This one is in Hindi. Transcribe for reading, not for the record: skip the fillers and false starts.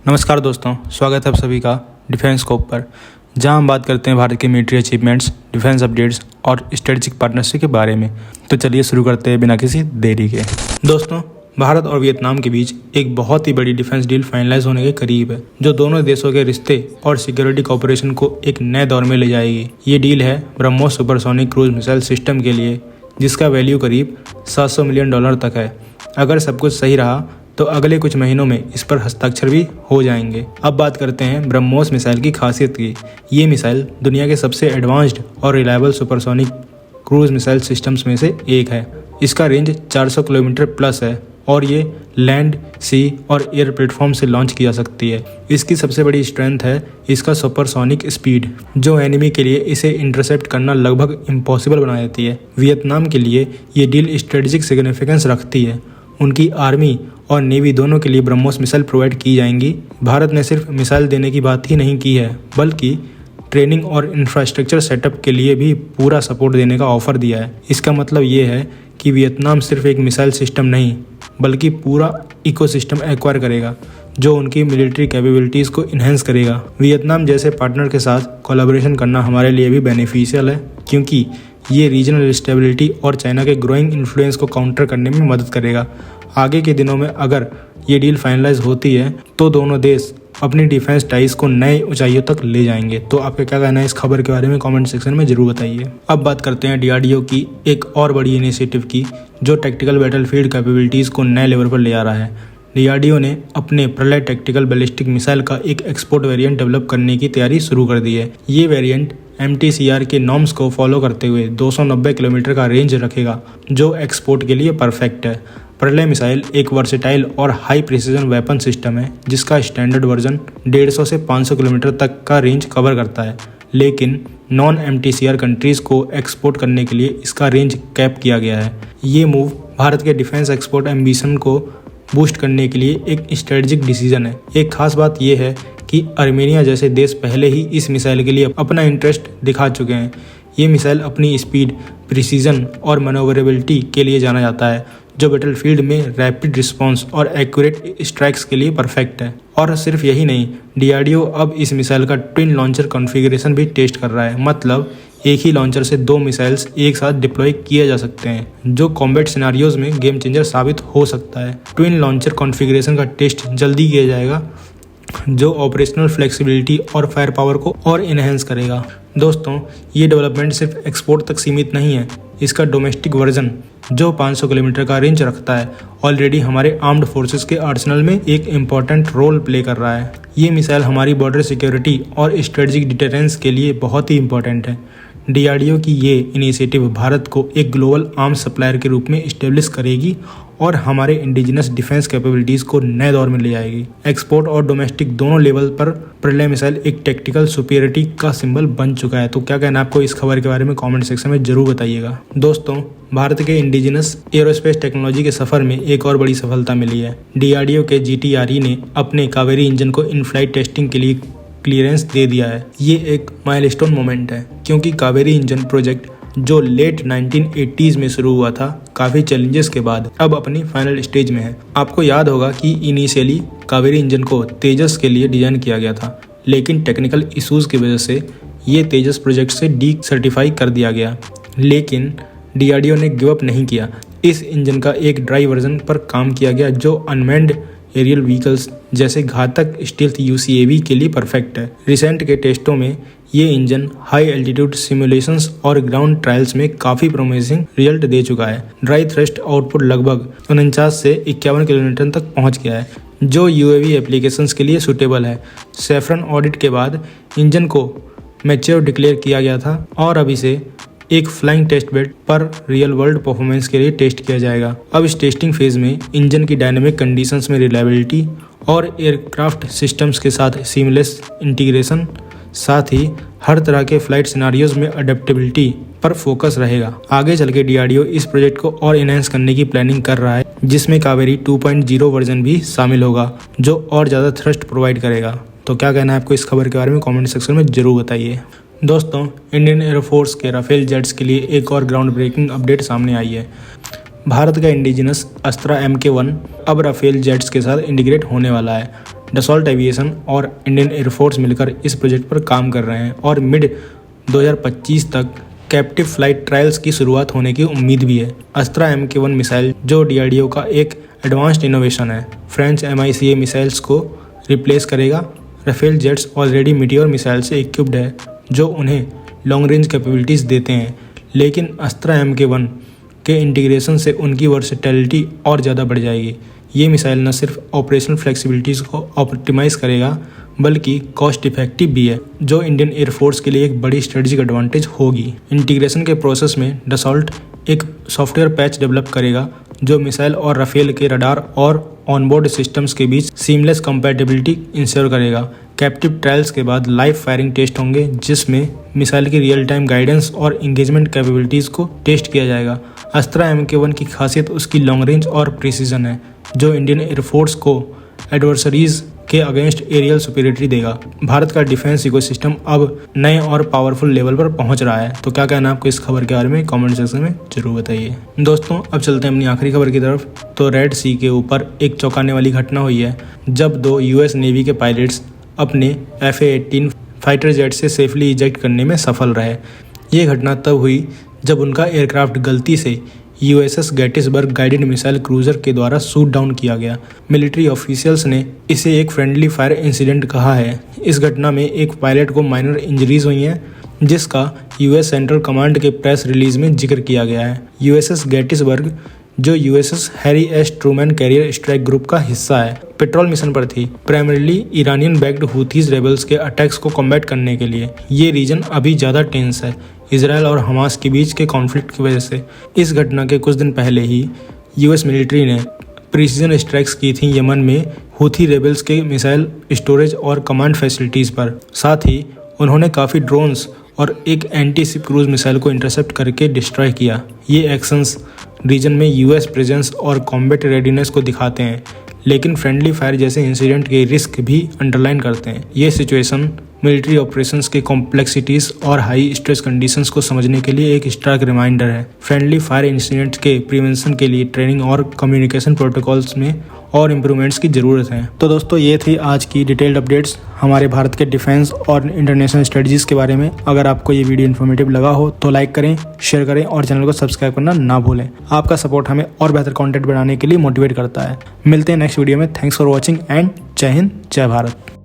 नमस्कार दोस्तों, स्वागत है आप सभी का डिफेंस स्कोप पर, जहां हम बात करते हैं भारत के मिलिट्री अचीवमेंट्स, डिफेंस अपडेट्स और स्ट्रेटेजिक पार्टनरशिप के बारे में। तो चलिए शुरू करते हैं बिना किसी देरी के। दोस्तों, भारत और वियतनाम के बीच एक बहुत ही बड़ी डिफेंस डील फाइनलाइज होने के करीब है, जो दोनों देशों के रिश्ते और सिक्योरिटी कोऑपरेशन को एक नए दौर में ले जाएगी। ये डील है BrahMos supersonic cruise missile system के लिए, जिसका वैल्यू करीब $700 मिलियन तक है। अगर सब कुछ सही रहा तो अगले कुछ महीनों में इस पर हस्ताक्षर भी हो जाएंगे। अब बात करते हैं ब्रह्मोस मिसाइल की खासियत की। ये मिसाइल दुनिया के सबसे एडवांस्ड और reliable supersonic cruise missile systems में से एक है। इसका रेंज 400 किलोमीटर प्लस है और ये लैंड, सी और एयर प्लेटफॉर्म से लॉन्च की जा सकती है। इसकी सबसे बड़ी स्ट्रेंथ है इसका सुपरसोनिक स्पीड, जो एनिमी के लिए इसे इंटरसेप्ट करना लगभग इम्पॉसिबल बना देती है। वियतनाम के लिए ये डील स्ट्रेटेजिक सिग्निफिकेंस रखती है। उनकी आर्मी और नेवी दोनों के लिए ब्रह्मोस मिसाइल प्रोवाइड की जाएंगी। भारत ने सिर्फ मिसाइल देने की बात ही नहीं की है, बल्कि ट्रेनिंग और इंफ्रास्ट्रक्चर सेटअप के लिए भी पूरा सपोर्ट देने का ऑफर दिया है। इसका मतलब ये है कि वियतनाम सिर्फ एक मिसाइल सिस्टम नहीं, बल्कि पूरा इकोसिस्टम एक्वायर करेगा, जो उनकी मिलिट्री कैपेबिलिटीज़ को इन्हेंस करेगा। वियतनाम जैसे पार्टनर के साथ कोलैबोरेशन करना हमारे लिए भी बेनिफिशियल है, क्योंकि ये रीजनल स्टेबिलिटी और चाइना के ग्रोइंग इन्फ्लुएंस को काउंटर करने में मदद करेगा। आगे के दिनों में अगर ये डील फाइनलाइज होती है तो दोनों देश अपनी डिफेंस टाइज को नए ऊंचाइयों तक ले जाएंगे। तो आपका क्या कहना है इस खबर के बारे में कमेंट सेक्शन में जरूर बताइए। अब बात करते हैं डीआरडीओ की एक और बड़ी इनिशिएटिव की, जो टैक्टिकल बैटलफील्ड कैपेबिलिटीज़ को नए लेवल पर ले आ रहा है। डीआरडीओ ने अपने प्रलय टैक्टिकल बैलिस्टिक मिसाइल का एक एक्सपोर्ट वेरिएंट डेवलप करने की तैयारी शुरू कर दी है। ये वेरिएंट MTCR के नॉर्म्स को फॉलो करते हुए 290 किलोमीटर का रेंज रखेगा, जो एक्सपोर्ट के लिए परफेक्ट है। प्रलय मिसाइल एक वर्सेटाइल और हाई प्रिसीजन वेपन सिस्टम है, जिसका स्टैंडर्ड वर्जन 150 से 500 किलोमीटर तक का रेंज कवर करता है, लेकिन नॉन MTCR कंट्रीज़ को एक्सपोर्ट करने के लिए इसका रेंज कैप किया गया है। ये मूव भारत के डिफेंस एक्सपोर्ट एम्बिशन को बूस्ट करने के लिए एक स्ट्रेटेजिक डिसीजन है। एक खास बात यह है कि आर्मेनिया जैसे देश पहले ही इस मिसाइल के लिए अपना इंटरेस्ट दिखा चुके हैं। ये मिसाइल अपनी स्पीड, प्रिसीजन और मैनोवरेबिलिटी के लिए जाना जाता है, जो बैटलफील्ड में रैपिड रिस्पांस और एक्यूरेट स्ट्राइक्स के लिए परफेक्ट है। और सिर्फ यही नहीं, डीआरडीओ अब इस मिसाइल का ट्विन लॉन्चर कॉन्फ़िगरेशन भी टेस्ट कर रहा है। मतलब एक ही लॉन्चर से 2 मिसाइल्स एक साथ डिप्लॉय किए जा सकते हैं, जो कॉम्बैट सिनारियोज में गेम चेंजर साबित हो सकता है। ट्विन लॉन्चर कॉन्फ़िगरेशन का टेस्ट जल्दी किया जाएगा, जो ऑपरेशनल फ्लेक्सिबिलिटी और फायर पावर को और इन्हेंस करेगा। दोस्तों, ये डेवलपमेंट सिर्फ एक्सपोर्ट तक सीमित नहीं है। इसका डोमेस्टिक वर्जन, जो 500 किलोमीटर का रेंज रखता है, ऑलरेडी हमारे आर्म्ड फोर्सेस के आर्सेनल में एक इम्पॉर्टेंट रोल प्ले कर रहा है। ये मिसाइल हमारी बॉर्डर सिक्योरिटी और स्ट्रेटेजिक डिटेरेंस के लिए बहुत ही इम्पॉर्टेंट है। डीआरडीओ की ये इनिशिएटिव भारत को एक ग्लोबल आर्म्स सप्लायर के रूप में इस्टेब्लिश करेगी और हमारे इंडिजिनस डिफेंस कैपेबिलिटीज़ को नए दौर में ले जाएगी। एक्सपोर्ट और डोमेस्टिक दोनों लेवल पर प्रलय मिसाइल एक टेक्टिकल सुपीरियरिटी का सिंबल बन चुका है। तो क्या कहना है आपको इस खबर के बारे में कमेंट सेक्शन में जरूर बताइएगा। दोस्तों, भारत के इंडिजिनस एरोस्पेस टेक्नोलॉजी के सफर में एक और बड़ी सफलता मिली है। डीआरडीओ के GTRE ने अपने कावेरी इंजन को इन फ्लाइट टेस्टिंग के लिए क्लियरेंस दे दिया है। ये एक माइलस्टोन मोमेंट है, क्योंकि कावेरी इंजन प्रोजेक्ट, जो लेट 1980s में शुरू हुआ था, काफ़ी चैलेंजेस के बाद अब अपनी फाइनल स्टेज में है। आपको याद होगा कि इनिशियली कावेरी इंजन को तेजस के लिए डिजाइन किया गया था, लेकिन टेक्निकल इश्यूज़ की वजह से ये तेजस प्रोजेक्ट से डी सर्टिफाई कर दिया गया। लेकिन डीआरडीओ ने गिव अप नहीं किया। इस इंजन का एक ड्राई वर्जन पर काम किया गया, जो अनमैन्ड एरियल व्हीकल्स जैसे घातक स्टील्थ UCAV के लिए परफेक्ट है। रिसेंट के टेस्टों में ये इंजन हाई एल्टीट्यूड सिमुलेशंस और ग्राउंड ट्रायल्स में काफ़ी प्रोमिसिंग रिजल्ट दे चुका है। ड्राई थ्रस्ट आउटपुट लगभग 49 से 51 किलोमीटर तक पहुंच गया है, जो UAV एप्लीकेशंस के लिए सूटेबल है। सेफ्रन ऑडिट के बाद इंजन को मैच्योर डिक्लेयर किया गया था और अब इसे एक फ्लाइंग टेस्ट बेड पर रियल वर्ल्ड परफॉर्मेंस के लिए टेस्ट किया जाएगा। अब इस टेस्टिंग फेज में इंजन की डायनेमिक कंडीशंस में रिलायबिलिटी और एयरक्राफ्ट सिस्टम्स के साथ सीमलेस इंटीग्रेशन, साथ ही हर तरह के फ्लाइट सिनारियोज में अडेप्टेबिलिटी पर फोकस रहेगा। आगे चल के डीआरडीओ इस प्रोजेक्ट को और इनहेंस करने की प्लानिंग कर रहा है, जिसमें कावेरी 2.0 वर्जन भी शामिल होगा, जो और ज़्यादा थ्रस्ट प्रोवाइड करेगा। तो क्या कहना है आपको इस खबर के बारे में कमेंट सेक्शन में जरूर बताइए। दोस्तों, इंडियन एयरफोर्स के राफेल जेट्स के लिए एक और ग्राउंड ब्रेकिंग अपडेट सामने आई है। भारत का इंडिजिनस अस्त्रा MK1 अब राफेल जेट्स के साथ इंटीग्रेट होने वाला है। डसॉल्ट एविएशन और इंडियन एयरफोर्स मिलकर इस प्रोजेक्ट पर काम कर रहे हैं और मिड 2025 तक कैप्टिव फ्लाइट ट्रायल्स की शुरुआत होने की उम्मीद भी है। अस्त्रा MK1 मिसाइल जो DRDO का एक एडवांस्ड इनोवेशन है, फ्रेंच MICA मिसाइल्स को रिप्लेस करेगा। Rafale jets already meteor missile से इक्विप्ड है जो उन्हें लॉन्ग रेंज कैपेबिलिटीज़ देते हैं, लेकिन अस्त्रा MK1 के इंटीग्रेशन से उनकी वर्सेटिलिटी और ज़्यादा बढ़ जाएगी। ये मिसाइल न सिर्फ ऑपरेशनल फ्लेक्सिबिलिटीज़ को ऑप्टिमाइज़ करेगा बल्कि कॉस्ट इफेक्टिव भी है, जो इंडियन एयरफोर्स के लिए एक बड़ी स्ट्रेटजिक एडवांटेज होगी। इंटीग्रेशन के प्रोसेस में डसॉल्ट एक सॉफ्टवेयर पैच डेवलप करेगा जो मिसाइल और राफेल के रडार और ऑनबोर्ड सिस्टम्स के बीच सीमलेस कंपैटिबिलिटी इंश्योर करेगा। कैप्टिव ट्रायल्स के बाद लाइव फायरिंग टेस्ट होंगे जिसमें मिसाइल की रियल टाइम गाइडेंस और इंगेजमेंट कैपेबिलिटीज़ को टेस्ट किया जाएगा। अस्त्रा MK1 की खासियत उसकी लॉन्ग रेंज और प्रिसीजन है जो इंडियन एयरफोर्स को एडवर्सरीज के अगेंस्ट एरियल सुपीरियरिटी देगा। भारत का डिफेंस इकोसिस्टम अब नए और पावरफुल लेवल पर पहुंच रहा है। तो क्या कहना है आपको इस खबर के बारे में कमेंट सेक्शन में जरूर बताइए। दोस्तों अब चलते हैं अपनी आखिरी खबर की तरफ। तो रेड सी के ऊपर एक चौंकाने वाली घटना हुई है जब 2 US नेवी के पायलट्स अपने FA-18 फाइटर जेट से सेफली इजेक्ट करने में सफल रहे। ये घटना तब हुई जब उनका एयरक्राफ्ट गलती से USS Gettysburg guided missile cruiser के द्वारा शूट डाउन किया गया। मिलिट्री ऑफिशियल्स ने इसे एक फ्रेंडली फायर इंसिडेंट कहा है। इस घटना में एक पायलट को माइनर इंजरीज हुई हैं जिसका US सेंट्रल कमांड के प्रेस रिलीज में जिक्र किया गया है। USS गेटिसबर्ग जो USS Harry S Trueman carrier strike group का हिस्सा है, पेट्रोल मिशन पर थी, प्राइमरीली ईरानियन बैक्ड हुथीज रेबल्स के अटैक्स को कॉम्बैट करने के लिए। ये रीजन अभी ज़्यादा टेंस है इसराइल और हमास के बीच के कॉन्फ्लिक्ट की वजह से। इस घटना के कुछ दिन पहले ही US मिलिट्री ने प्रिसीजन स्ट्राइक्स की थी यमन में हुथी रेबल्स के मिसाइल स्टोरेज और कमांड फैसिलिटीज़ पर। साथ ही उन्होंने काफ़ी ड्रोन्स और एक एंटी शिप क्रूज मिसाइल को इंटरसेप्ट करके डिस्ट्रॉय किया। ये एक्शंस रीजन में US प्रेजेंस और कॉम्बैट रेडीनेस को दिखाते हैं, लेकिन फ्रेंडली फायर जैसे इंसिडेंट के रिस्क भी अंडरलाइन करते हैं। ये सिचुएशन मिलिट्री ऑपरेशंस के कॉम्प्लेक्सिटीज़ और हाई स्ट्रेस कंडीशंस को समझने के लिए एक स्टार्क रिमाइंडर है। फ्रेंडली फायर इंसिडेंट्स के प्रिवेंशन के लिए ट्रेनिंग और कम्युनिकेशन प्रोटोकॉल्स में और इम्प्रूवमेंट्स की ज़रूरत है। तो दोस्तों ये थी आज की डिटेल्ड अपडेट्स हमारे भारत के डिफेंस और इंटरनेशनल स्ट्रेटजीज़ के बारे में। अगर आपको ये वीडियो इन्फॉर्मेटिव लगा हो तो लाइक करें, शेयर करें और चैनल को सब्सक्राइब करना ना भूलें। आपका सपोर्ट हमें और बेहतर कंटेंट बनाने के लिए मोटिवेट करता है। मिलते हैं नेक्स्ट वीडियो में। थैंक्स फॉर वॉचिंग एंड जय हिंद, जय भारत।